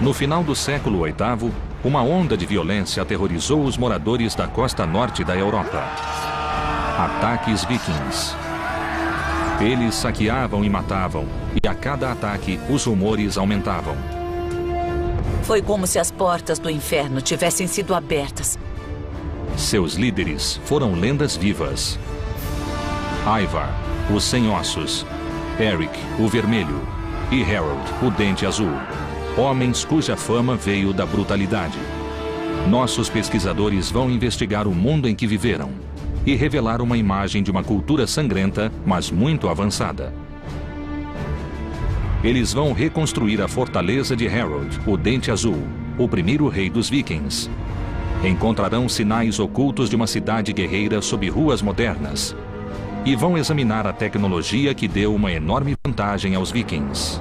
No final do século VIII, uma onda de violência aterrorizou os moradores da costa norte da Europa. Ataques vikings. Eles saqueavam e matavam, e a cada ataque os rumores aumentavam. Foi como se as portas do inferno tivessem sido abertas. Seus líderes foram lendas vivas. Ivar, o Sem Ossos, Eric, o Vermelho, e Harold, o Dente Azul. Homens cuja fama veio da brutalidade. Nossos pesquisadores vão investigar o mundo em que viveram e revelar uma imagem de uma cultura sangrenta, mas muito avançada. Eles vão reconstruir a fortaleza de Harold, o Dente Azul, o primeiro rei dos vikings. Encontrarão sinais ocultos de uma cidade guerreira sob ruas modernas. E vão examinar a tecnologia que deu uma enorme vantagem aos vikings.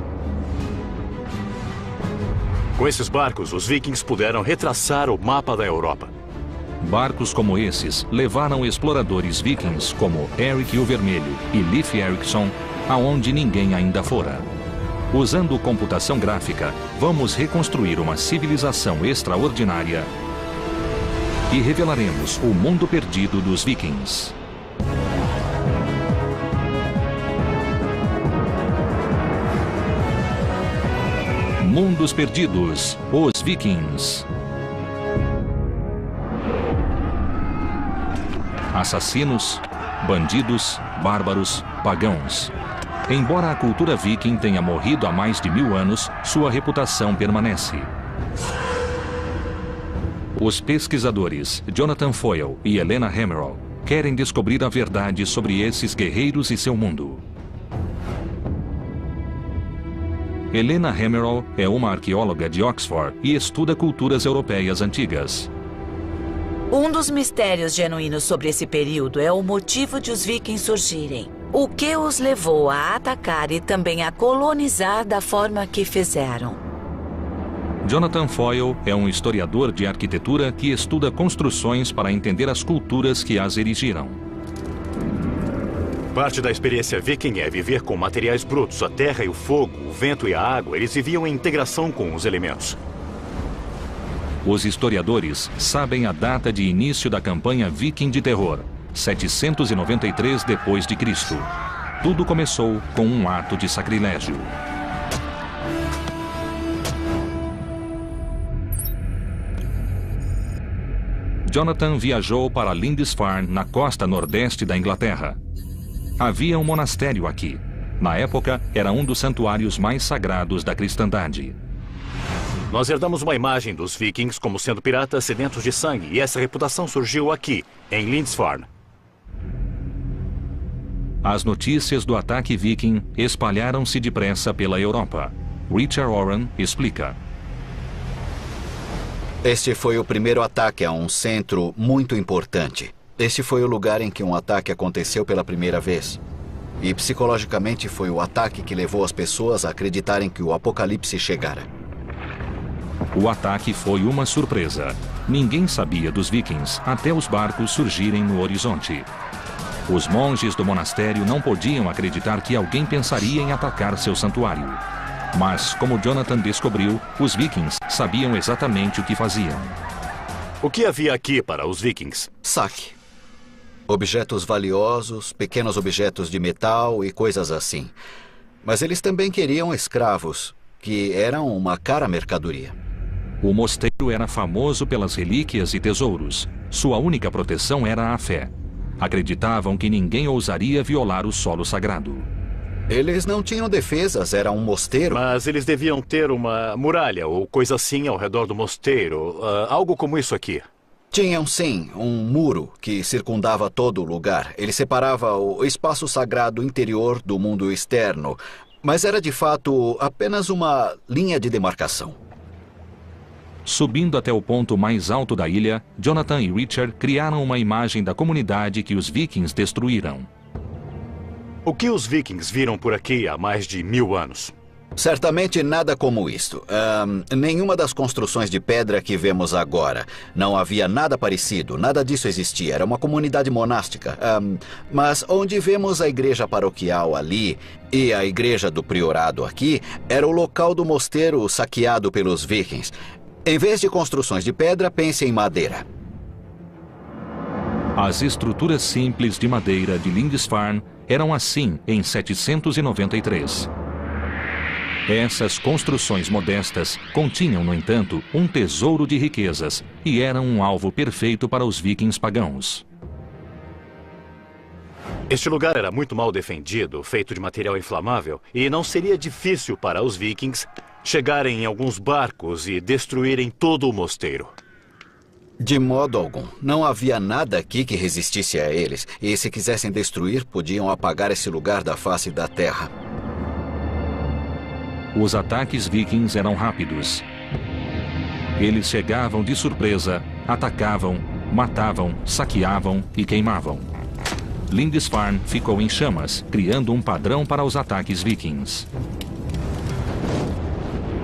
Com esses barcos, os vikings puderam retraçar o mapa da Europa. Barcos como esses levaram exploradores vikings como Eric o Vermelho e Leif Erikson aonde ninguém ainda fora. Usando computação gráfica, vamos reconstruir uma civilização extraordinária e revelaremos o mundo perdido dos vikings. Mundos Perdidos, os vikings. Assassinos, bandidos, bárbaros, pagãos. Embora a cultura viking tenha morrido há mais de 1000 anos, sua reputação permanece. Os pesquisadores Jonathan Foyle e Helena Hemmerle querem descobrir a verdade sobre esses guerreiros e seu mundo. Helena Hemmerle é uma arqueóloga de Oxford e estuda culturas europeias antigas. Um dos mistérios genuínos sobre esse período é o motivo de os vikings surgirem. O que os levou a atacar e também a colonizar da forma que fizeram. Jonathan Foyle é um historiador de arquitetura que estuda construções para entender as culturas que as erigiram. Parte da experiência viking é viver com materiais brutos, a terra e o fogo, o vento e a água. Eles viviam em integração com os elementos. Os historiadores sabem a data de início da campanha viking de terror, 793 d.C. Tudo começou com um ato de sacrilégio. Jonathan viajou para Lindisfarne, na costa nordeste da Inglaterra. Havia um monastério aqui. Na época, era um dos santuários mais sagrados da cristandade. Nós herdamos uma imagem dos vikings como sendo piratas sedentos de sangue, e essa reputação surgiu aqui, em Lindisfarne. As notícias do ataque viking espalharam-se depressa pela Europa. Richard Oran explica. Este foi o primeiro ataque a um centro muito importante. Este foi o lugar em que um ataque aconteceu pela primeira vez. E psicologicamente foi o ataque que levou as pessoas a acreditarem que o apocalipse chegara. O ataque foi uma surpresa. Ninguém sabia dos vikings até os barcos surgirem no horizonte. Os monges do monastério não podiam acreditar que alguém pensaria em atacar seu santuário. Mas, como Jonathan descobriu, os vikings sabiam exatamente o que faziam. O que havia aqui para os vikings? Saque. Objetos valiosos, pequenos objetos de metal e coisas assim. Mas eles também queriam escravos, que eram uma cara mercadoria. O mosteiro era famoso pelas relíquias e tesouros. Sua única proteção era a fé. Acreditavam que ninguém ousaria violar o solo sagrado. Eles não tinham defesas, era um mosteiro. Mas eles deviam ter uma muralha ou coisa assim ao redor do mosteiro. Algo como isso aqui. Tinham, sim, um muro que circundava todo o lugar. Ele separava o espaço sagrado interior do mundo externo. Mas era, de fato, apenas uma linha de demarcação. Subindo até o ponto mais alto da ilha, Jonathan e Richard criaram uma imagem da comunidade que os vikings destruíram. O que os vikings viram por aqui há mais de 1000 anos? Certamente nada como isto. Nenhuma das construções de pedra que vemos agora. Não havia nada parecido, nada disso existia. Era uma comunidade monástica. Mas onde vemos a igreja paroquial ali e a igreja do priorado aqui, era o local do mosteiro saqueado pelos vikings. Em vez de construções de pedra, pense em madeira. As estruturas simples de madeira de Lindisfarne eram assim em 793. Essas construções modestas continham, no entanto, um tesouro de riquezas e eram um alvo perfeito para os vikings pagãos. Este lugar era muito mal defendido, feito de material inflamável, e não seria difícil para os vikings chegarem em alguns barcos e destruírem todo o mosteiro. De modo algum. Não havia nada aqui que resistisse a eles, e se quisessem destruir, podiam apagar esse lugar da face da terra. Os ataques vikings eram rápidos. Eles chegavam de surpresa, atacavam, matavam, saqueavam e queimavam. Lindisfarne ficou em chamas, criando um padrão para os ataques vikings.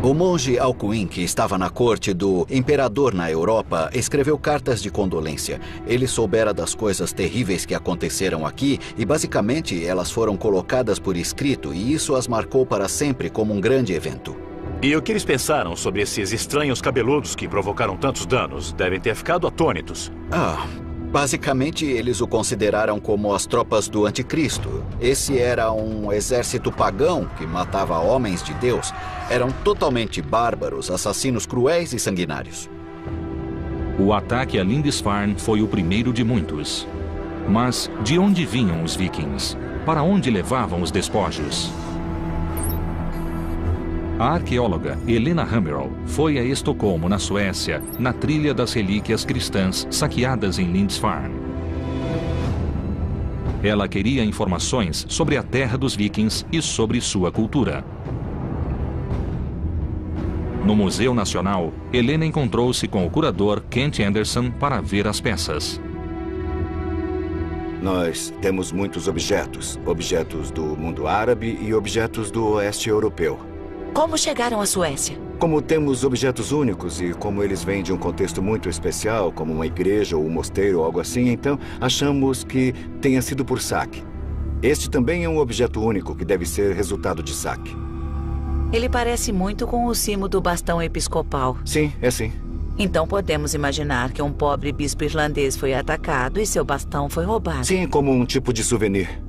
O monge Alcuin, que estava na corte do imperador na Europa, escreveu cartas de condolência. Ele soubera das coisas terríveis que aconteceram aqui e, basicamente, elas foram colocadas por escrito e isso as marcou para sempre como um grande evento. E o que eles pensaram sobre esses estranhos cabeludos que provocaram tantos danos? Devem ter ficado atônitos. Basicamente, eles o consideraram como as tropas do anticristo. Esse era um exército pagão que matava homens de Deus. Eram totalmente bárbaros, assassinos cruéis e sanguinários. O ataque a Lindisfarne foi o primeiro de muitos. Mas de onde vinham os vikings? Para onde levavam os despojos? A arqueóloga Helena Hammerl foi a Estocolmo, na Suécia, na trilha das relíquias cristãs saqueadas em Lindisfarne. Ela queria informações sobre a terra dos vikings e sobre sua cultura. No Museu Nacional, Helena encontrou-se com o curador Kent Anderson para ver as peças. Nós temos muitos objetos. Objetos do mundo árabe e objetos do oeste europeu. Como chegaram à Suécia? Como temos objetos únicos e como eles vêm de um contexto muito especial, como uma igreja ou um mosteiro ou algo assim, então achamos que tenha sido por saque. Este também é um objeto único que deve ser resultado de saque. Ele parece muito com o cimo do bastão episcopal. Sim, é sim. Então podemos imaginar que um pobre bispo irlandês foi atacado e seu bastão foi roubado. Sim, como um tipo de souvenir.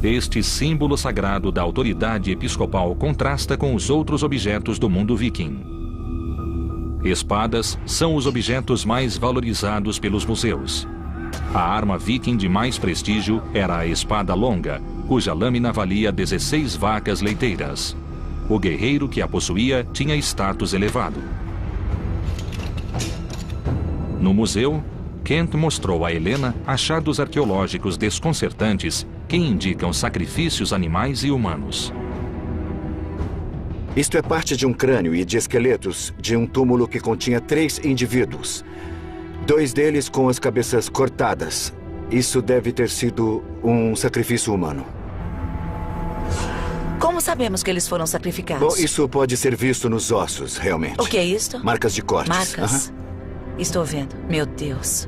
Este símbolo sagrado da autoridade episcopal contrasta com os outros objetos do mundo viking. Espadas são os objetos mais valorizados pelos museus. A arma viking de mais prestígio era a espada longa, cuja lâmina valia 16 vacas leiteiras. O guerreiro que a possuía tinha status elevado. No museu, Kent mostrou a Helena achados arqueológicos desconcertantes que indicam sacrifícios animais e humanos. Isto é parte de um crânio e de esqueletos de um túmulo que continha 3 indivíduos. 2 deles com as cabeças cortadas. Isso deve ter sido um sacrifício humano. Como sabemos que eles foram sacrificados? Bom, isso pode ser visto nos ossos, realmente. O que é isto? Marcas de cortes. Marcas? Estou vendo. Meu Deus.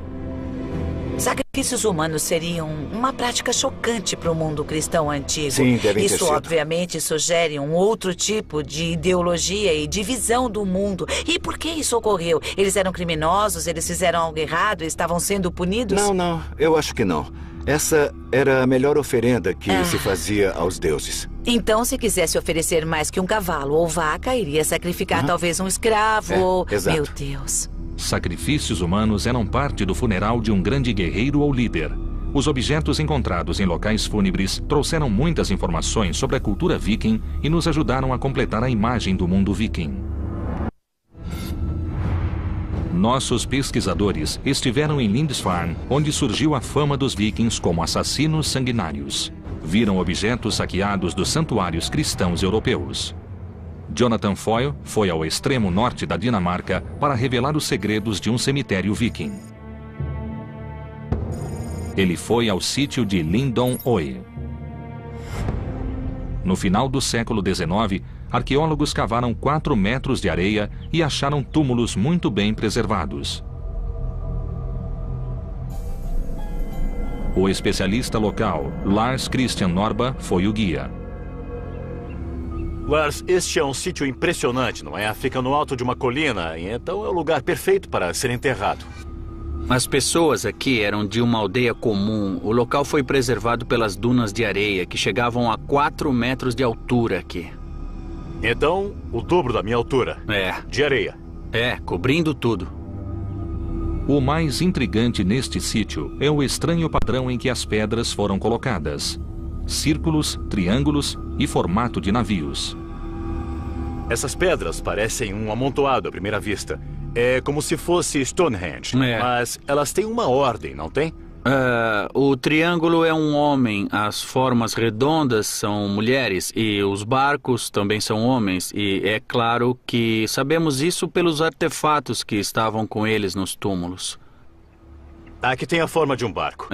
Sacrifícios humanos seriam uma prática chocante para o mundo cristão antigo. Sim, devem ter Isso, sido. obviamente, sugere um outro tipo de ideologia e de visão do mundo. E por que isso ocorreu? Eles eram criminosos? Eles fizeram algo errado e estavam sendo punidos? Não, eu acho que não. Essa era a melhor oferenda que se fazia aos deuses. Então, se quisesse oferecer mais que um cavalo ou vaca, iria sacrificar talvez um escravo ou... exato. Meu Deus. Sacrifícios humanos eram parte do funeral de um grande guerreiro ou líder. Os objetos encontrados em locais fúnebres trouxeram muitas informações sobre a cultura viking e nos ajudaram a completar a imagem do mundo viking. Nossos pesquisadores estiveram em Lindisfarne, onde surgiu a fama dos vikings como assassinos sanguinários. Viram objetos saqueados dos santuários cristãos europeus. Jonathan Foyle foi ao extremo norte da Dinamarca para revelar os segredos de um cemitério viking. Ele foi ao sítio de Lindon Oe. No final do século XIX, arqueólogos cavaram 4 metros de areia e acharam túmulos muito bem preservados. O especialista local, Lars Christian Norba, foi o guia. Lars, este é um sítio impressionante, não é? Fica no alto de uma colina, e então é o lugar perfeito para ser enterrado. As pessoas aqui eram de uma aldeia comum. O local foi preservado pelas dunas de areia, que chegavam a 4 metros de altura aqui. Então, o dobro da minha altura. De areia. Cobrindo tudo. O mais intrigante neste sítio é o estranho padrão em que as pedras foram colocadas. Círculos, triângulos e formato de navios. Essas pedras parecem um amontoado à primeira vista. É como se fosse Stonehenge, mas elas têm uma ordem, não tem? O triângulo é um homem, as formas redondas são mulheres e os barcos também são homens. E é claro que sabemos isso pelos artefatos que estavam com eles nos túmulos. Aqui tem a forma de um barco.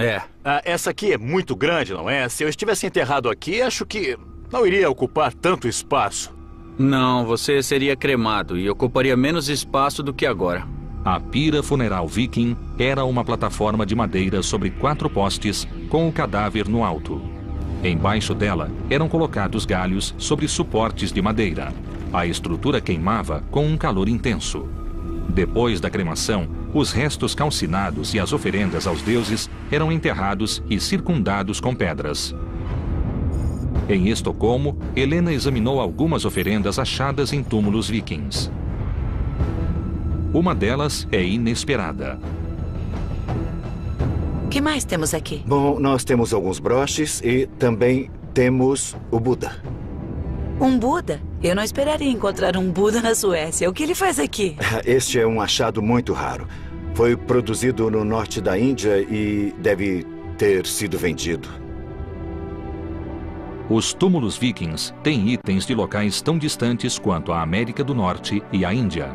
Essa aqui é muito grande, não é? Se eu estivesse enterrado aqui, acho que não iria ocupar tanto espaço. Não, você seria cremado e ocuparia menos espaço do que agora. A pira funeral viking era uma plataforma de madeira sobre 4 postes com o cadáver no alto. Embaixo dela eram colocados galhos sobre suportes de madeira. A estrutura queimava com um calor intenso. Depois da cremação, os restos calcinados e as oferendas aos deuses eram enterrados e circundados com pedras. Em Estocolmo, Helena examinou algumas oferendas achadas em túmulos vikings. Uma delas é inesperada. O que mais temos aqui? Bom, nós temos alguns broches e também temos o Buda. Um Buda? Eu não esperaria encontrar um Buda na Suécia. O que ele faz aqui? Este é um achado muito raro. Foi produzido no norte da Índia e deve ter sido vendido. Os túmulos vikings têm itens de locais tão distantes quanto a América do Norte e a Índia.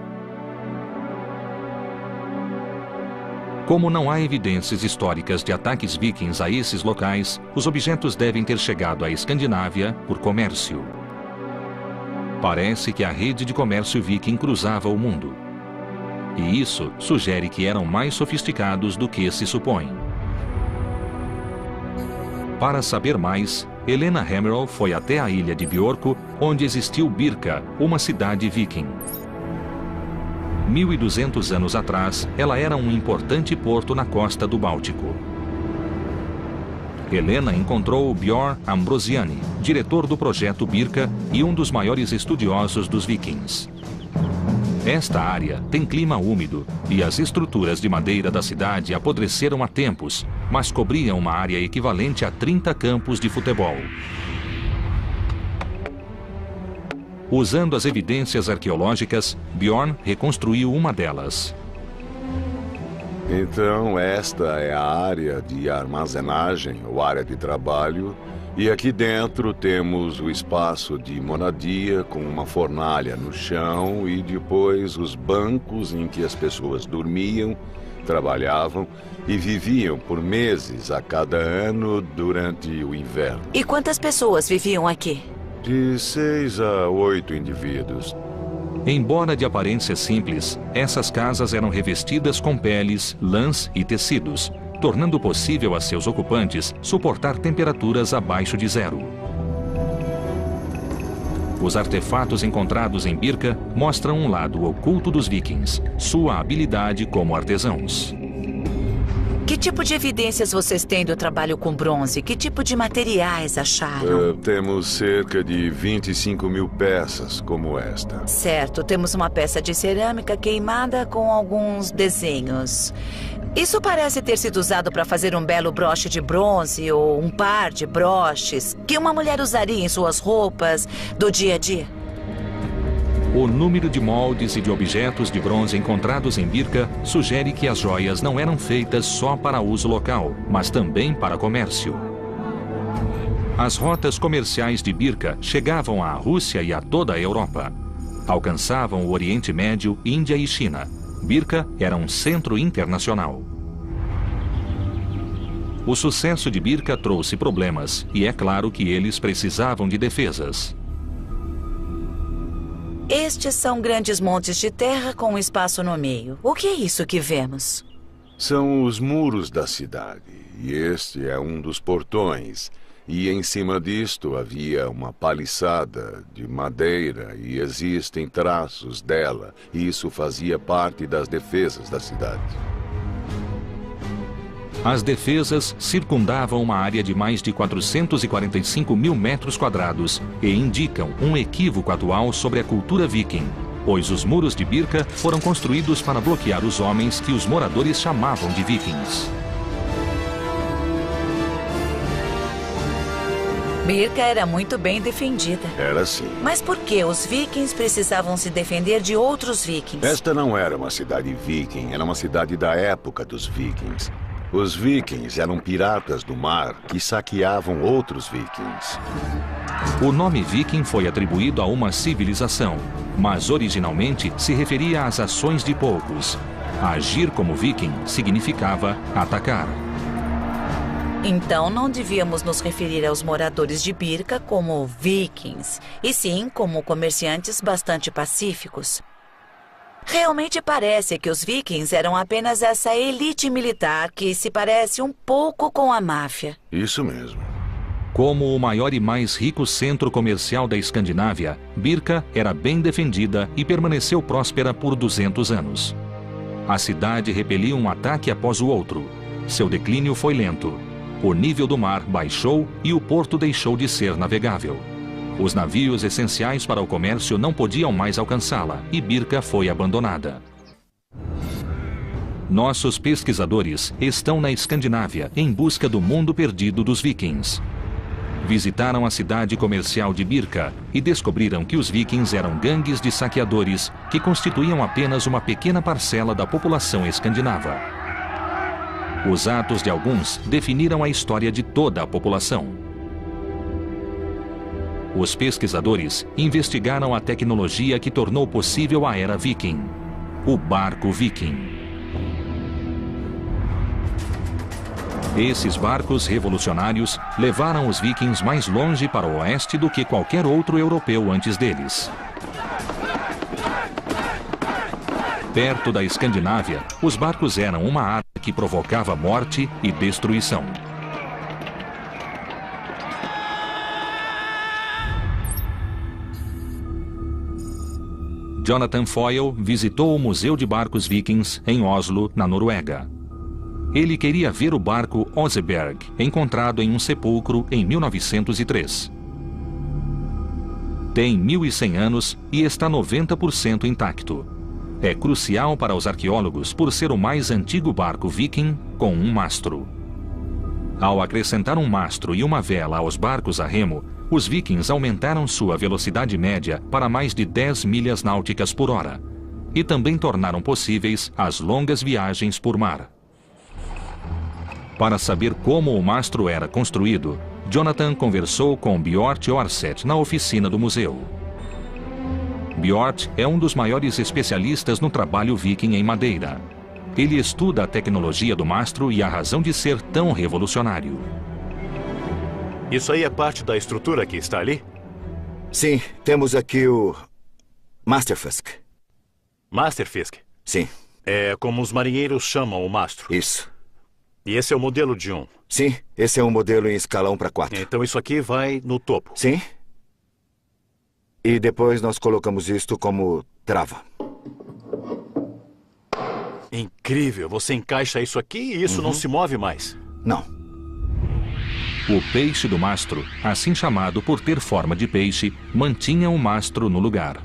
Como não há evidências históricas de ataques vikings a esses locais, os objetos devem ter chegado à Escandinávia por comércio. Parece que a rede de comércio viking cruzava o mundo. E isso sugere que eram mais sofisticados do que se supõe. Para saber mais, Helena Hemmerl foi até a ilha de Björkö, onde existiu Birka, uma cidade viking. 1200 anos atrás, ela era um importante porto na costa do Báltico. Helena encontrou Björn Ambrosiani, diretor do projeto Birka e um dos maiores estudiosos dos vikings. Esta área tem clima úmido e as estruturas de madeira da cidade apodreceram há tempos, mas cobriam uma área equivalente a 30 campos de futebol. Usando as evidências arqueológicas, Björn reconstruiu uma delas. Então, esta é a área de armazenagem, ou área de trabalho, e aqui dentro temos o espaço de moradia com uma fornalha no chão e depois os bancos em que as pessoas dormiam, trabalhavam e viviam por meses a cada ano durante o inverno. E quantas pessoas viviam aqui? De 6 a 8 indivíduos. Embora de aparência simples, essas casas eram revestidas com peles, lãs e tecidos, tornando possível a seus ocupantes suportar temperaturas abaixo de 0. Os artefatos encontrados em Birka mostram um lado oculto dos vikings, sua habilidade como artesãos. Que tipo de evidências vocês têm do trabalho com bronze? Que tipo de materiais acharam? Temos cerca de 25 mil peças como esta. Certo, temos uma peça de cerâmica queimada com alguns desenhos. Isso parece ter sido usado para fazer um belo broche de bronze ou um par de broches que uma mulher usaria em suas roupas do dia a dia. O número de moldes e de objetos de bronze encontrados em Birka sugere que as joias não eram feitas só para uso local, mas também para comércio. As rotas comerciais de Birka chegavam à Rússia e a toda a Europa. Alcançavam o Oriente Médio, Índia e China. Birka era um centro internacional. O sucesso de Birka trouxe problemas, e é claro que eles precisavam de defesas. Estes são grandes montes de terra com um espaço no meio. O que é isso que vemos? São os muros da cidade, e este é um dos portões. E em cima disto havia uma paliçada de madeira e existem traços dela. E isso fazia parte das defesas da cidade. As defesas circundavam uma área de mais de 445 mil metros quadrados e indicam um equívoco atual sobre a cultura viking, pois os muros de Birka foram construídos para bloquear os homens que os moradores chamavam de vikings. Birka era muito bem defendida. Era assim. Mas por que os vikings precisavam se defender de outros vikings? Esta não era uma cidade viking, era uma cidade da época dos vikings. Os vikings eram piratas do mar que saqueavam outros vikings. O nome viking foi atribuído a uma civilização, mas originalmente se referia às ações de poucos. Agir como viking significava atacar. Então não devíamos nos referir aos moradores de Birka como vikings, e sim como comerciantes bastante pacíficos. Realmente parece que os vikings eram apenas essa elite militar que se parece um pouco com a máfia. Isso mesmo. Como o maior e mais rico centro comercial da Escandinávia, Birka era bem defendida e permaneceu próspera por 200 anos. A cidade repelia um ataque após o outro. Seu declínio foi lento. O nível do mar baixou e o porto deixou de ser navegável. Os navios essenciais para o comércio não podiam mais alcançá-la e Birka foi abandonada. Nossos pesquisadores estão na Escandinávia em busca do mundo perdido dos vikings. Visitaram a cidade comercial de Birka e descobriram que os vikings eram gangues de saqueadores que constituíam apenas uma pequena parcela da população escandinava. Os atos de alguns definiram a história de toda a população. Os pesquisadores investigaram a tecnologia que tornou possível a era viking, o barco viking. Esses barcos revolucionários levaram os vikings mais longe para o oeste do que qualquer outro europeu antes deles. Perto da Escandinávia, os barcos eram uma arma que provocava morte e destruição. Jonathan Foyle visitou o Museu de Barcos Vikings em Oslo, na Noruega. Ele queria ver o barco Oseberg, encontrado em um sepulcro em 1903. Tem 1.100 anos e está 90% intacto. É crucial para os arqueólogos por ser o mais antigo barco viking com um mastro. Ao acrescentar um mastro e uma vela aos barcos a remo, os vikings aumentaram sua velocidade média para mais de 10 milhas náuticas por hora e também tornaram possíveis as longas viagens por mar. Para saber como o mastro era construído, Jonathan conversou com Bjort Orseth na oficina do museu. Bjort é um dos maiores especialistas no trabalho viking em madeira. Ele estuda a tecnologia do mastro e a razão de ser tão revolucionário. Isso aí é parte da estrutura que está ali? Sim, temos aqui o Masterfisk. Masterfisk? Sim. É como os marinheiros chamam o mastro. Isso. E esse é o modelo de 1? Sim, esse é um modelo em escalão para 4. Então isso aqui vai no topo? Sim. E depois nós colocamos isto como trava. Incrível, você encaixa isso aqui e isso não se move mais. Não. O peixe do mastro, assim chamado por ter forma de peixe, mantinha o mastro no lugar.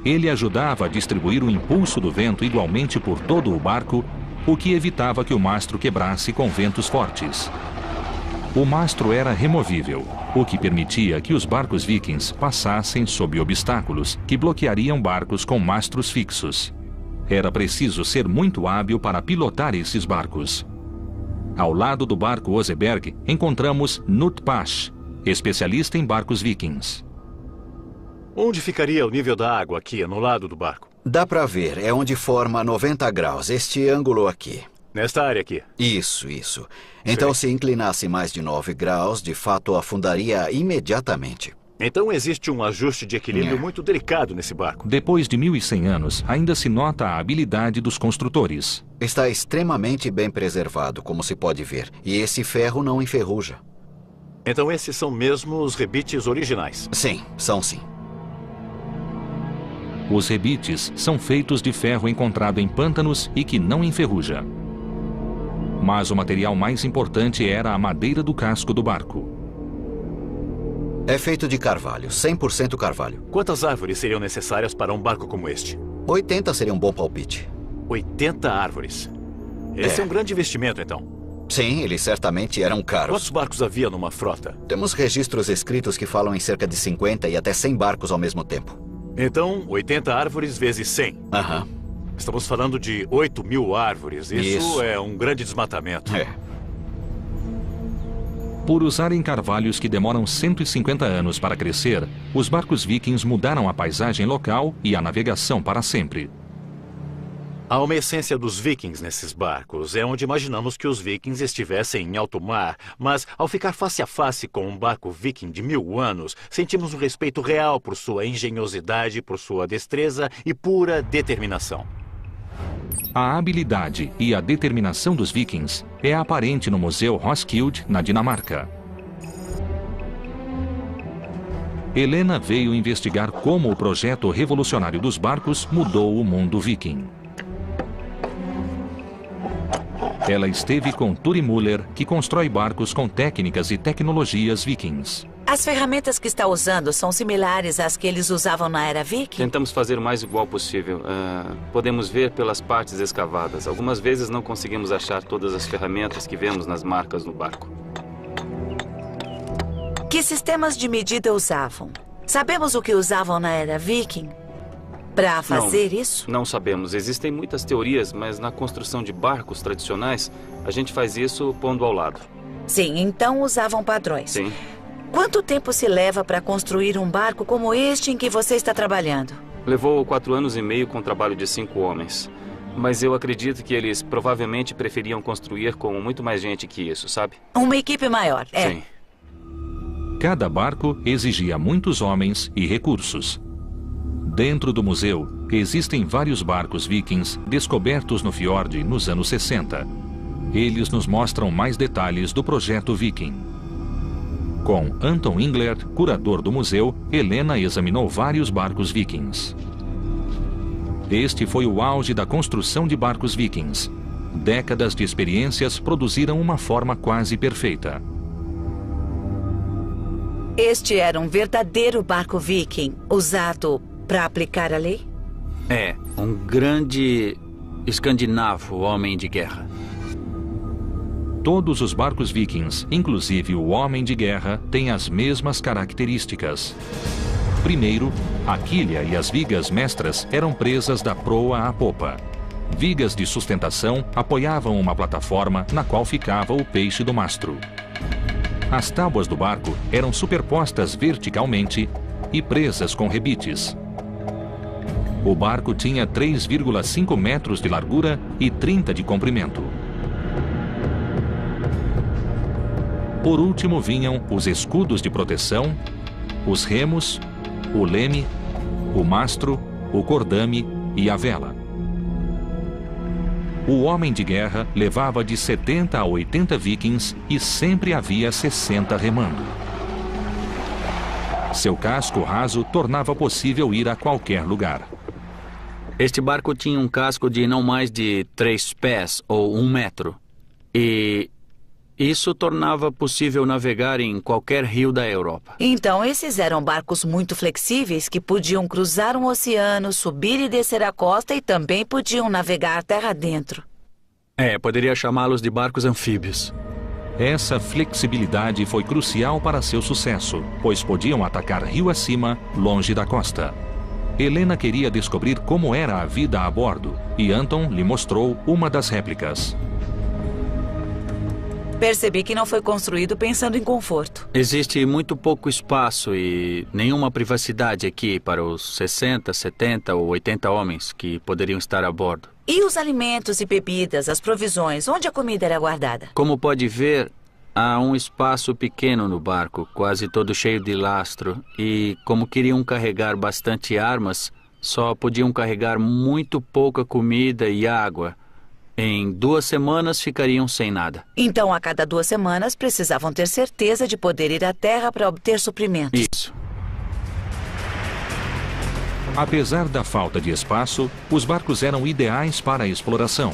Ele ajudava a distribuir o impulso do vento igualmente por todo o barco, o que evitava que o mastro quebrasse com ventos fortes. O mastro era removível, o que permitia que os barcos vikings passassem sob obstáculos que bloqueariam barcos com mastros fixos. Era preciso ser muito hábil para pilotar esses barcos. Ao lado do barco Oseberg, encontramos Knut Pasch, especialista em barcos vikings. Onde ficaria o nível da água aqui, no lado do barco? Dá para ver, é onde forma 90 graus, este ângulo aqui. Nesta área aqui. Isso. Então, se inclinasse mais de 9 graus, de fato afundaria imediatamente. Então existe um ajuste de equilíbrio muito delicado nesse barco. Depois de 1.100 anos, ainda se nota a habilidade dos construtores. Está extremamente bem preservado, como se pode ver. E esse ferro não enferruja. Então esses são mesmo os rebites originais? Sim, são sim. Os rebites são feitos de ferro encontrado em pântanos e que não enferruja. Mas o material mais importante era a madeira do casco do barco. É feito de carvalho, 100% carvalho. Quantas árvores seriam necessárias para um barco como este? 80 seria um bom palpite. 80 árvores. Esse é um grande investimento, então. Sim, eles certamente eram caros. Quantos barcos havia numa frota? Temos registros escritos que falam em cerca de 50 e até 100 barcos ao mesmo tempo. Então, 80 árvores vezes 100. Aham. Estamos falando de 8.000 árvores. Isso é um grande desmatamento. É. Por usarem carvalhos que demoram 150 anos para crescer, os barcos vikings mudaram a paisagem local e a navegação para sempre. Há uma essência dos vikings nesses barcos. É onde imaginamos que os vikings estivessem em alto mar. Mas, ao ficar face a face com um barco viking de 1000 anos, sentimos um respeito real por sua engenhosidade, por sua destreza e pura determinação. A habilidade e a determinação dos vikings é aparente no Museu Roskilde, na Dinamarca. Helena veio investigar como o projeto revolucionário dos barcos mudou o mundo viking. Ela esteve com Turi Müller, que constrói barcos com técnicas e tecnologias vikings. As ferramentas que está usando são similares às que eles usavam na era viking? Tentamos fazer o mais igual possível. Podemos ver pelas partes escavadas. Algumas vezes não conseguimos achar todas as ferramentas que vemos nas marcas no barco. Que sistemas de medida usavam? Sabemos o que usavam na era viking para fazer isso? Não sabemos. Existem muitas teorias, mas na construção de barcos tradicionais, a gente faz isso pondo ao lado. Sim, então usavam padrões. Sim. Quanto tempo se leva para construir um barco como este em que você está trabalhando? Levou 4 anos e meio com o trabalho de 5 homens. Mas eu acredito que eles provavelmente preferiam construir com muito mais gente que isso, sabe? Uma equipe maior, é. Sim. Cada barco exigia muitos homens e recursos. Dentro do museu, existem vários barcos vikings descobertos no fiord nos anos 60. Eles nos mostram mais detalhes do projeto viking. Com Anton Engler, curador do museu, Helena examinou vários barcos vikings. Este foi o auge da construção de barcos vikings. Décadas de experiências produziram uma forma quase perfeita. Este era um verdadeiro barco viking, usado para aplicar a lei? É, um grande escandinavo homem de guerra. Todos os barcos vikings, inclusive o Homem de Guerra, têm as mesmas características. Primeiro, a quilha e as vigas mestras eram presas da proa à popa. Vigas de sustentação apoiavam uma plataforma na qual ficava o peixe do mastro. As tábuas do barco eram superpostas verticalmente e presas com rebites. O barco tinha 3,5 metros de largura e 30 de comprimento. Por último vinham os escudos de proteção, os remos, o leme, o mastro, o cordame e a vela. O Homem de Guerra levava de 70 a 80 vikings e sempre havia 60 remando. Seu casco raso tornava possível ir a qualquer lugar. Este barco tinha um casco de não mais de 3 pés ou 1 metro. E isso tornava possível navegar em qualquer rio da Europa. Então, esses eram barcos muito flexíveis que podiam cruzar um oceano, subir e descer a costa e também podiam navegar terra adentro. É, poderia chamá-los de barcos anfíbios. Essa flexibilidade foi crucial para seu sucesso, pois podiam atacar rio acima, longe da costa. Helena queria descobrir como era a vida a bordo, e Anton lhe mostrou uma das réplicas. Percebi que não foi construído pensando em conforto. Existe muito pouco espaço e nenhuma privacidade aqui para os 60, 70 ou 80 homens que poderiam estar a bordo. E os alimentos e bebidas, as provisões, onde a comida era guardada? Como pode ver, há um espaço pequeno no barco, quase todo cheio de lastro. E como queriam carregar bastante armas, só podiam carregar muito pouca comida e água. Em 2 semanas ficariam sem nada. Então, a cada 2 semanas, precisavam ter certeza de poder ir à terra para obter suprimentos. Isso. Apesar da falta de espaço, os barcos eram ideais para a exploração.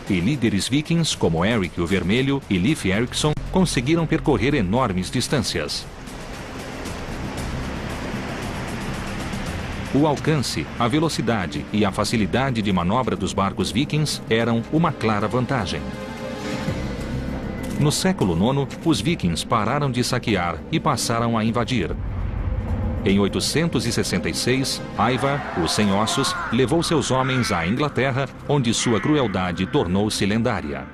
E líderes vikings como Eric o Vermelho e Leif Erikson conseguiram percorrer enormes distâncias. O alcance, a velocidade e a facilidade de manobra dos barcos vikings eram uma clara vantagem. No século IX, os vikings pararam de saquear e passaram a invadir. Em 866, Ivar, o Sem Ossos, levou seus homens à Inglaterra, onde sua crueldade tornou-se lendária.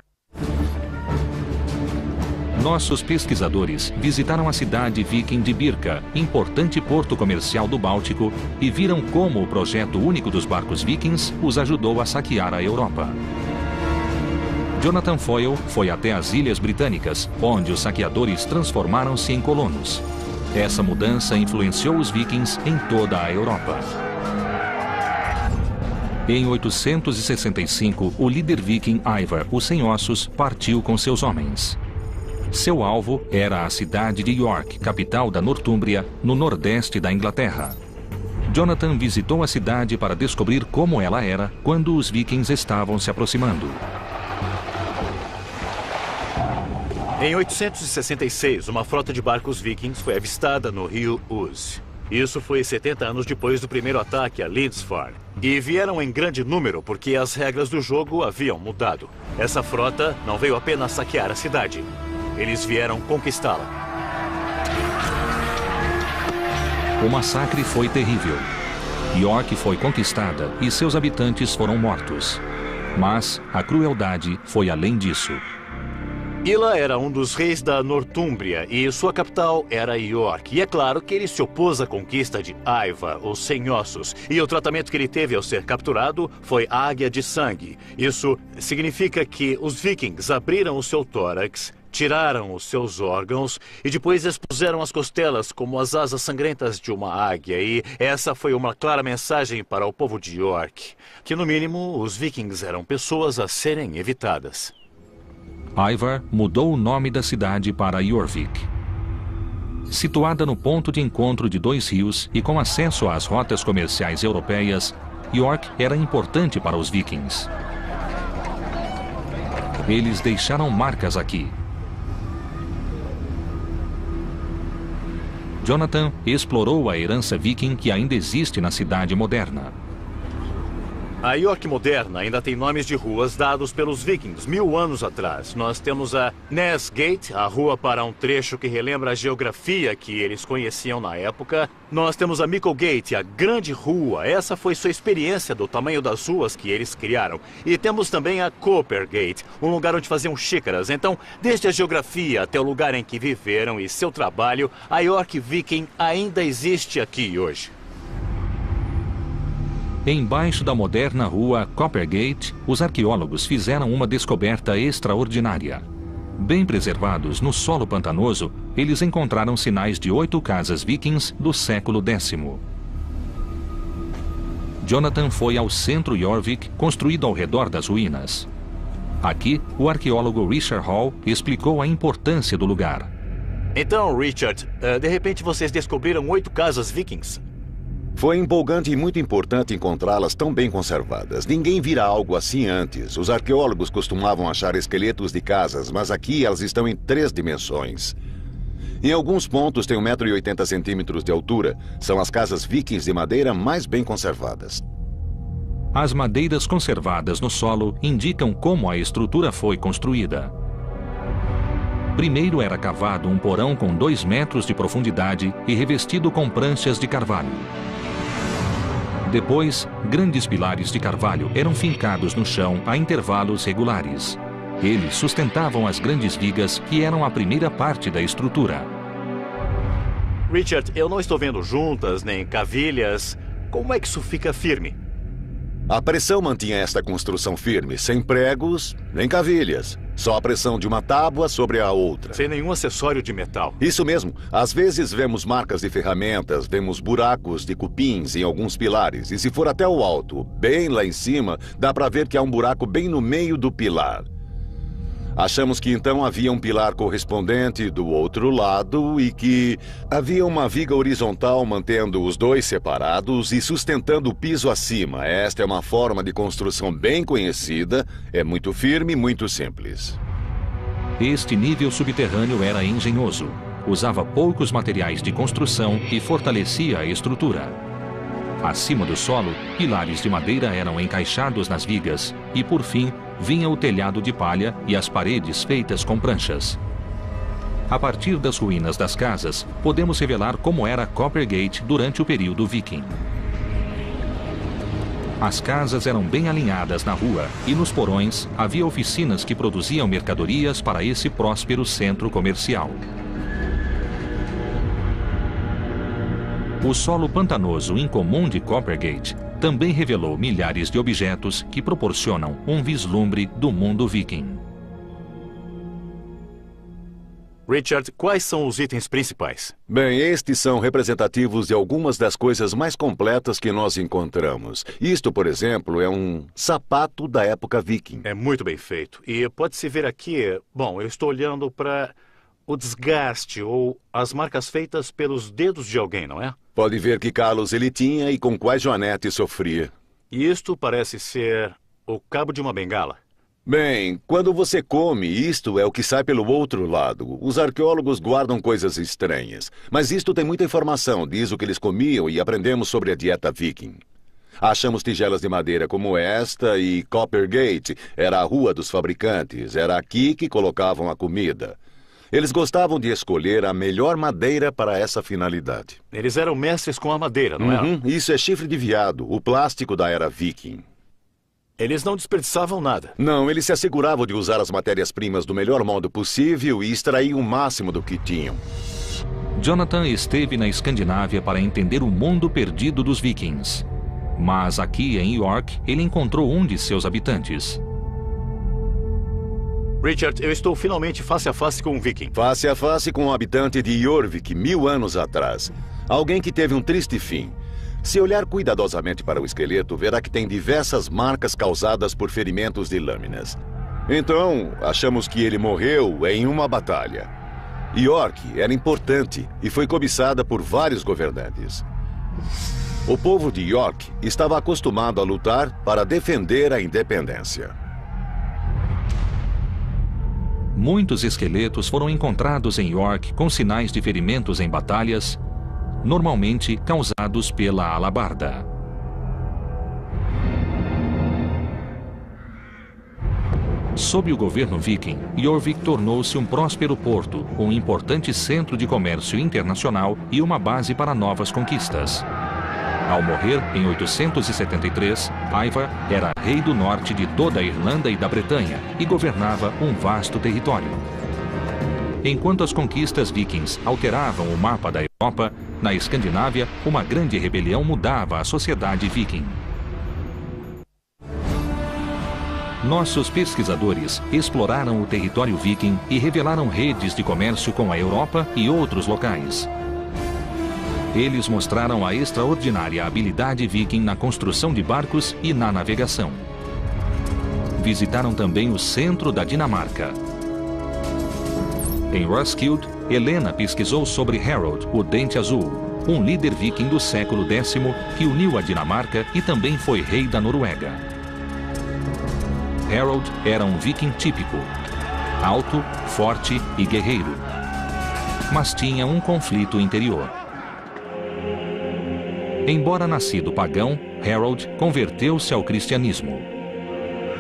Nossos pesquisadores visitaram a cidade viking de Birka, importante porto comercial do Báltico, e viram como o projeto único dos barcos vikings os ajudou a saquear a Europa. Jonathan Foyle foi até as Ilhas Britânicas, onde os saqueadores transformaram-se em colonos. Essa mudança influenciou os vikings em toda a Europa. Em 865, o líder viking Ivar, o Sem Ossos, partiu com seus homens. Seu alvo era a cidade de York, capital da Nortúmbria, no nordeste da Inglaterra. Jonathan visitou a cidade para descobrir como ela era quando os vikings estavam se aproximando. Em 866, uma frota de barcos vikings foi avistada no rio Ouse. Isso foi 70 anos depois do primeiro ataque a Lindisfarne. E vieram em grande número porque as regras do jogo haviam mudado. Essa frota não veio apenas saquear a cidade. Eles vieram conquistá-la. O massacre foi terrível. York foi conquistada e seus habitantes foram mortos. Mas a crueldade foi além disso. Ila era um dos reis da Nortúmbria e sua capital era York. E é claro que ele se opôs à conquista de Ivar, o Sem Ossos. E o tratamento que ele teve ao ser capturado foi águia de sangue. Isso significa que os vikings abriram o seu tórax, tiraram os seus órgãos e depois expuseram as costelas como as asas sangrentas de uma águia. E essa foi uma clara mensagem para o povo de York, que no mínimo os vikings eram pessoas a serem evitadas. Ivar mudou o nome da cidade para Jorvik. Situada no ponto de encontro de 2 rios e com acesso às rotas comerciais europeias, York era importante para os vikings. Eles deixaram marcas aqui. Jonathan explorou a herança viking que ainda existe na cidade moderna. A York moderna ainda tem nomes de ruas dados pelos vikings 1000 anos atrás. Nós temos a Ness Gate, a rua para um trecho que relembra a geografia que eles conheciam na época. Nós temos a Micklegate, a grande rua. Essa foi sua experiência do tamanho das ruas que eles criaram. E temos também a Coppergate, um lugar onde faziam xícaras. Então, desde a geografia até o lugar em que viveram e seu trabalho, a York viking ainda existe aqui hoje. Embaixo da moderna rua Coppergate, os arqueólogos fizeram uma descoberta extraordinária. Bem preservados no solo pantanoso, eles encontraram sinais de 8 casas vikings do século X. Jonathan foi ao centro Jorvik, construído ao redor das ruínas. Aqui, o arqueólogo Richard Hall explicou a importância do lugar. Então, Richard, de repente vocês descobriram 8 casas vikings? Foi empolgante e muito importante encontrá-las tão bem conservadas. Ninguém vira algo assim antes. Os arqueólogos costumavam achar esqueletos de casas, mas aqui elas estão em 3 dimensões. Em alguns pontos tem 1,80 m de altura. São as casas vikings de madeira mais bem conservadas. As madeiras conservadas no solo indicam como a estrutura foi construída. Primeiro era cavado um porão com 2 metros de profundidade e revestido com pranchas de carvalho. Depois, grandes pilares de carvalho eram fincados no chão a intervalos regulares. Eles sustentavam as grandes vigas que eram a primeira parte da estrutura. Richard, eu não estou vendo juntas nem cavilhas. Como é que isso fica firme? A pressão mantinha esta construção firme, sem pregos nem cavilhas. Só a pressão de uma tábua sobre a outra. Sem nenhum acessório de metal. Isso mesmo. Às vezes vemos marcas de ferramentas, vemos buracos de cupins em alguns pilares. E se for até o alto, bem lá em cima, dá para ver que há um buraco bem no meio do pilar. Achamos que então havia um pilar correspondente do outro lado e que havia uma viga horizontal mantendo os dois separados e sustentando o piso acima. Esta é uma forma de construção bem conhecida, é muito firme e muito simples. Este nível subterrâneo era engenhoso. Usava poucos materiais de construção e fortalecia a estrutura. Acima do solo, pilares de madeira eram encaixados nas vigas e, por fim, vinha o telhado de palha e as paredes feitas com pranchas. A partir das ruínas das casas, podemos revelar como era Coppergate durante o período viking. As casas eram bem alinhadas na rua e nos porões havia oficinas que produziam mercadorias para esse próspero centro comercial. O solo pantanoso incomum de Coppergate também revelou milhares de objetos que proporcionam um vislumbre do mundo viking. Richard, quais são os itens principais? Bem, estes são representativos de algumas das coisas mais completas que nós encontramos. Isto, por exemplo, é um sapato da época viking. É muito bem feito. E pode-se ver aqui, bom, eu estou olhando para o desgaste ou as marcas feitas pelos dedos de alguém, não é? Pode ver que calos ele tinha e com quais Joanete sofria. E isto parece ser o cabo de uma bengala. Bem, quando você come, isto é o que sai pelo outro lado. Os arqueólogos guardam coisas estranhas. Mas isto tem muita informação, diz o que eles comiam e aprendemos sobre a dieta viking. Achamos tigelas de madeira como esta e Coppergate era a rua dos fabricantes. Era aqui que colocavam a comida. Eles gostavam de escolher a melhor madeira para essa finalidade. Eles eram mestres com a madeira, não eram? Isso é chifre de veado, o plástico da era viking. Eles não desperdiçavam nada. Não, eles se asseguravam de usar as matérias-primas do melhor modo possível e extrair o máximo do que tinham. Jonathan esteve na Escandinávia para entender o mundo perdido dos vikings. Mas aqui em York, ele encontrou um de seus habitantes. Richard, eu estou finalmente face a face com um viking. Face a face com um habitante de Jorvik 1000 anos atrás. Alguém que teve um triste fim. Se olhar cuidadosamente para o esqueleto, verá que tem diversas marcas causadas por ferimentos de lâminas. Então, achamos que ele morreu em uma batalha. York era importante e foi cobiçada por vários governantes. O povo de York estava acostumado a lutar para defender a independência. Muitos esqueletos foram encontrados em York com sinais de ferimentos em batalhas, normalmente causados pela alabarda. Sob o governo viking, Jorvik tornou-se um próspero porto, um importante centro de comércio internacional e uma base para novas conquistas. Ao morrer, em 873, Ivar era rei do norte de toda a Irlanda e da Bretanha e governava um vasto território. Enquanto as conquistas vikings alteravam o mapa da Europa, na Escandinávia, uma grande rebelião mudava a sociedade viking. Nossos pesquisadores exploraram o território viking e revelaram redes de comércio com a Europa e outros locais. Eles mostraram a extraordinária habilidade viking na construção de barcos e na navegação. Visitaram também o centro da Dinamarca. Em Roskilde, Helena pesquisou sobre Harold, o Dente Azul, um líder viking do século X que uniu a Dinamarca e também foi rei da Noruega. Harold era um viking típico, alto, forte e guerreiro, mas tinha um conflito interior. Embora nascido pagão, Harold converteu-se ao cristianismo.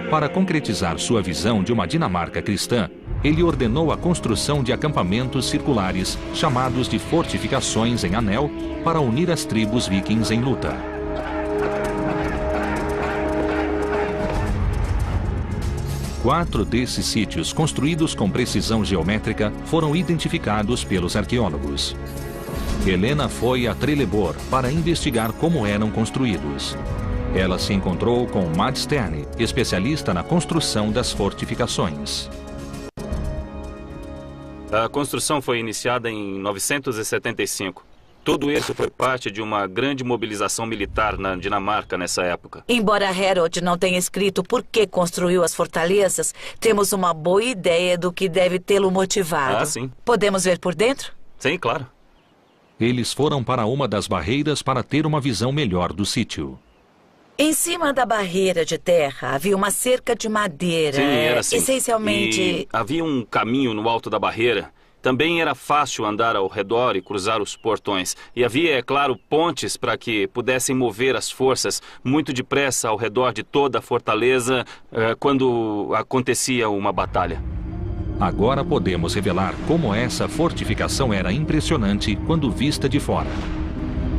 Para concretizar sua visão de uma Dinamarca cristã, ele ordenou a construção de acampamentos circulares, chamados de fortificações em anel, para unir as tribos vikings em luta. Quatro desses sítios, construídos com precisão geométrica, foram identificados pelos arqueólogos. Helena foi a Trelleborg para investigar como eram construídos. Ela se encontrou com Mads Sterne, especialista na construção das fortificações. A construção foi iniciada em 975. Tudo isso foi parte de uma grande mobilização militar na Dinamarca nessa época. Embora Harold não tenha escrito por que construiu as fortalezas, temos uma boa ideia do que deve tê-lo motivado. Sim. Podemos ver por dentro? Sim, claro. Eles foram para uma das barreiras para ter uma visão melhor do sítio. Em cima da barreira de terra havia uma cerca de madeira. Sim, era assim. Essencialmente... E havia um caminho no alto da barreira. Também era fácil andar ao redor e cruzar os portões. E havia, é claro, pontes para que pudessem mover as forças muito depressa ao redor de toda a fortaleza quando acontecia uma batalha. Agora podemos revelar como essa fortificação era impressionante quando vista de fora.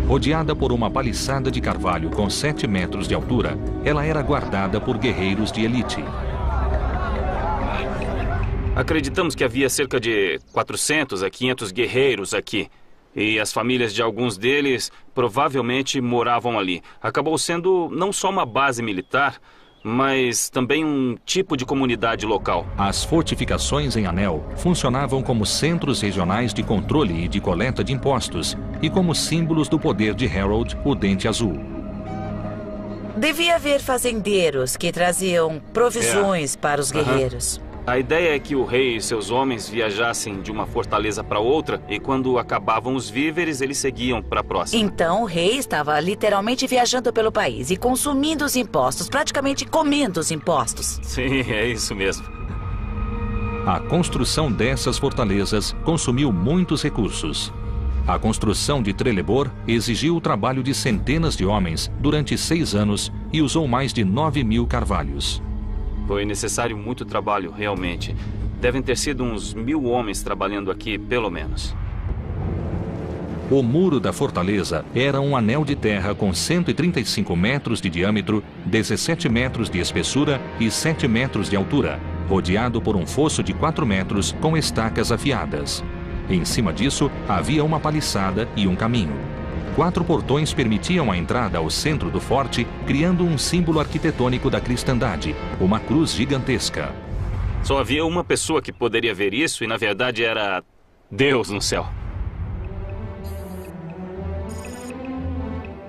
Rodeada por uma paliçada de carvalho com 7 metros de altura, ela era guardada por guerreiros de elite. Acreditamos que havia cerca de 400 a 500 guerreiros aqui. E as famílias de alguns deles provavelmente moravam ali. Acabou sendo não só uma base militar, mas também um tipo de comunidade local. As fortificações em Anel funcionavam como centros regionais de controle e de coleta de impostos e como símbolos do poder de Harold, o Dente Azul. Devia haver fazendeiros que traziam provisões para os guerreiros. A ideia é que o rei e seus homens viajassem de uma fortaleza para outra e quando acabavam os víveres, eles seguiam para a próxima. Então o rei estava literalmente viajando pelo país e consumindo os impostos, praticamente comendo os impostos. Sim, é isso mesmo. A construção dessas fortalezas consumiu muitos recursos. A construção de Trelleborg exigiu o trabalho de centenas de homens durante 6 anos e usou mais de 9.000 carvalhos. Foi necessário muito trabalho, realmente. Devem ter sido uns 1.000 homens trabalhando aqui, pelo menos. O muro da fortaleza era um anel de terra com 135 metros de diâmetro, 17 metros de espessura e 7 metros de altura, rodeado por um fosso de 4 metros com estacas afiadas. Em cima disso, havia uma paliçada e um caminho. 4 portões permitiam a entrada ao centro do forte, criando um símbolo arquitetônico da cristandade, uma cruz gigantesca. Só havia uma pessoa que poderia ver isso e, na verdade, era Deus no céu.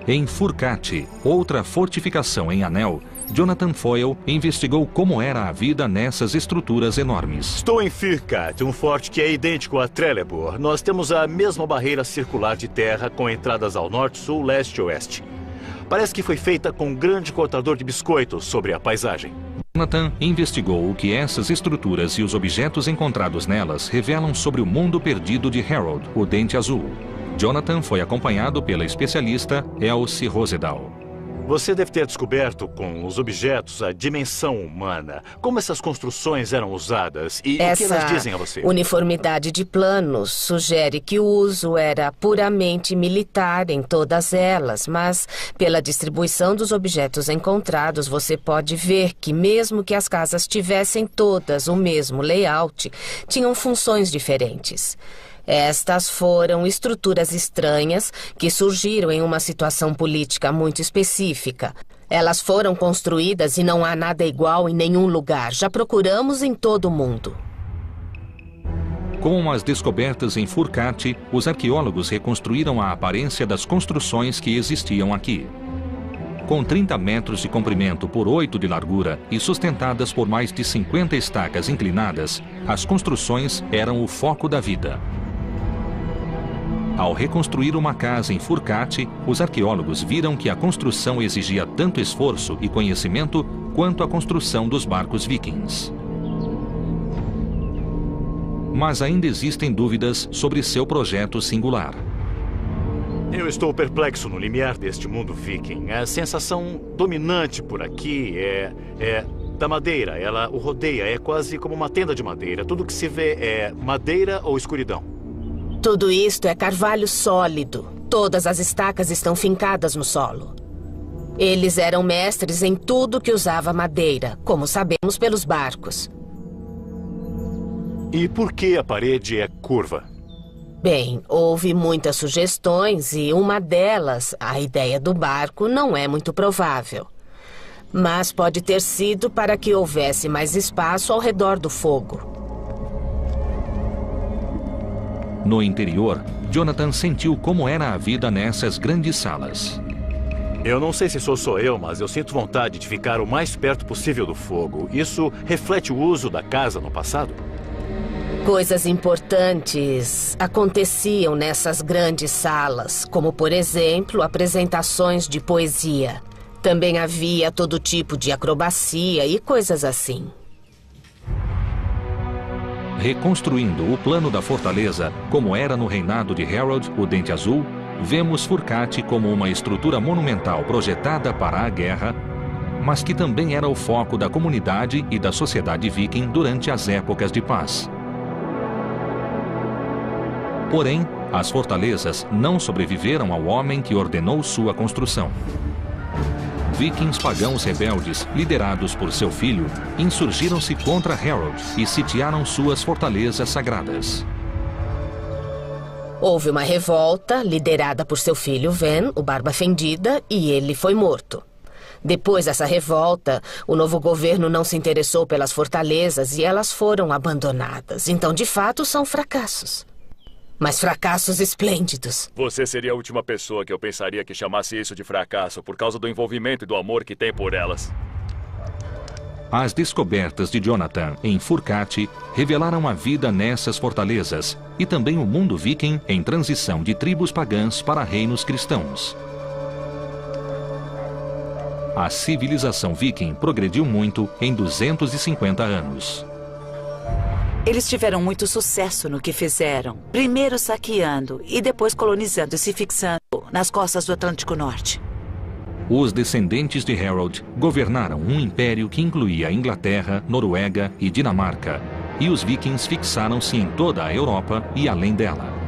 Em Furcate, outra fortificação em Anel, Jonathan Foyle investigou como era a vida nessas estruturas enormes. Estou em Furcate, um forte que é idêntico a Trelleborg. Nós temos a mesma barreira circular de terra com entradas ao norte, sul, leste e oeste. Parece que foi feita com um grande cortador de biscoitos sobre a paisagem. Jonathan investigou o que essas estruturas e os objetos encontrados nelas revelam sobre o mundo perdido de Harold, o Dente Azul. Jonathan foi acompanhado pela especialista Elsie Rosedal. Você deve ter descoberto com os objetos a dimensão humana. Como essas construções eram usadas e o que elas dizem a você? Essa uniformidade de planos sugere que o uso era puramente militar em todas elas, mas pela distribuição dos objetos encontrados, você pode ver que mesmo que as casas tivessem todas o mesmo layout, tinham funções diferentes. Estas foram estruturas estranhas que surgiram em uma situação política muito específica. Elas foram construídas e não há nada igual em nenhum lugar. Já procuramos em todo o mundo. Com as descobertas em Furcate, os arqueólogos reconstruíram a aparência das construções que existiam aqui. Com 30 metros de comprimento por 8 de largura e sustentadas por mais de 50 estacas inclinadas, as construções eram o foco da vida. Ao reconstruir uma casa em Furcate, os arqueólogos viram que a construção exigia tanto esforço e conhecimento quanto a construção dos barcos vikings. Mas ainda existem dúvidas sobre seu projeto singular. Eu estou perplexo no limiar deste mundo viking. A sensação dominante por aqui é da madeira. Ela o rodeia, é quase como uma tenda de madeira. Tudo que se vê é madeira ou escuridão. Tudo isto é carvalho sólido. Todas as estacas estão fincadas no solo. Eles eram mestres em tudo que usava madeira, como sabemos pelos barcos. E por que a parede é curva? Bem, houve muitas sugestões e uma delas, a ideia do barco, não é muito provável. Mas pode ter sido para que houvesse mais espaço ao redor do fogo. No interior, Jonathan sentiu como era a vida nessas grandes salas. Eu não sei se sou eu, mas eu sinto vontade de ficar o mais perto possível do fogo. Isso reflete o uso da casa no passado? Coisas importantes aconteciam nessas grandes salas, como, por exemplo, apresentações de poesia. Também havia todo tipo de acrobacia e coisas assim. Reconstruindo o plano da fortaleza, como era no reinado de Harold, o Dente Azul, vemos Furcate como uma estrutura monumental projetada para a guerra, mas que também era o foco da comunidade e da sociedade viking durante as épocas de paz. Porém, as fortalezas não sobreviveram ao homem que ordenou sua construção. Vikings pagãos rebeldes, liderados por seu filho, insurgiram-se contra Harold e sitiaram suas fortalezas sagradas. Houve uma revolta liderada por seu filho Ven, o Barba Fendida, e ele foi morto. Depois dessa revolta, o novo governo não se interessou pelas fortalezas e elas foram abandonadas. Então, de fato, são fracassos. Mas fracassos esplêndidos. Você seria a última pessoa que eu pensaria que chamasse isso de fracasso por causa do envolvimento e do amor que tem por elas. As descobertas de Jonathan em Furcate revelaram a vida nessas fortalezas e também o mundo viking em transição de tribos pagãs para reinos cristãos. A civilização viking progrediu muito em 250 anos. Eles tiveram muito sucesso no que fizeram. Primeiro saqueando e depois colonizando e se fixando nas costas do Atlântico Norte. Os descendentes de Harold governaram um império que incluía Inglaterra, Noruega e Dinamarca, e os vikings fixaram-se em toda a Europa e além dela.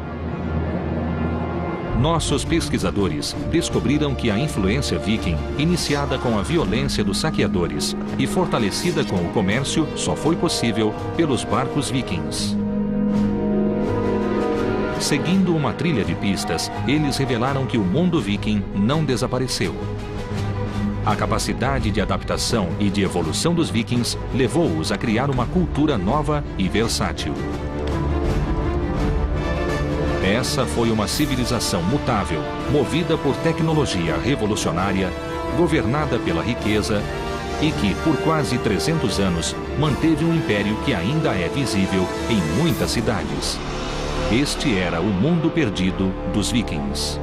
Nossos pesquisadores descobriram que a influência viking, iniciada com a violência dos saqueadores e fortalecida com o comércio, só foi possível pelos barcos vikings. Seguindo uma trilha de pistas, eles revelaram que o mundo viking não desapareceu. A capacidade de adaptação e de evolução dos vikings levou-os a criar uma cultura nova e versátil. Essa foi uma civilização mutável, movida por tecnologia revolucionária, governada pela riqueza e que, por quase 300 anos, manteve um império que ainda é visível em muitas cidades. Este era o mundo perdido dos vikings.